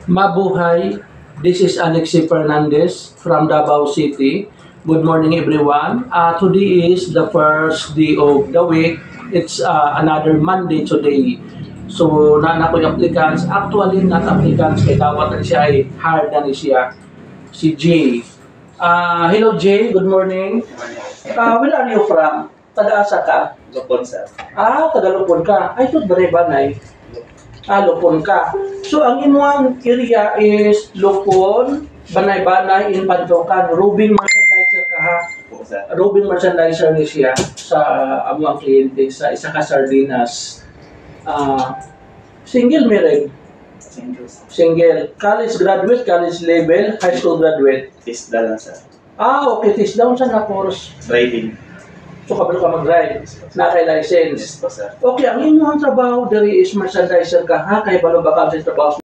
Mabuhay, this is Alexi Fernandez from Davao City. Good morning everyone. Today is the first day of the week. It's another Monday today. So, na ko yung applicants. Actually, not applicants. Kaya dapat na siya ay hard na siya. Si Jay. Hello Jay, good morning. Where are you from? Taga-asa ka? Lupon, sir. Taga-Lupon ka. Ay, ito Banay. Lupon ka. So, ang imuang area is Lupon, Banay-Banay, in Pantokan. Roving merchandiser ka ha? Po, sir. Roving merchandiser ni siya sa amuang kliyente sa isa ka sardinas. Single married? Single, sir. Single. College graduate, college level, high school graduate? Tisda lang, sir. Okay. Tisda. Saan na course? Driving. So, kabalo ka mag-drive. Na kay license. Yes po, sir. Okay, ang inyong trabaho diri is merchandiser ka ha? Kaya balo ba ka sa trabaho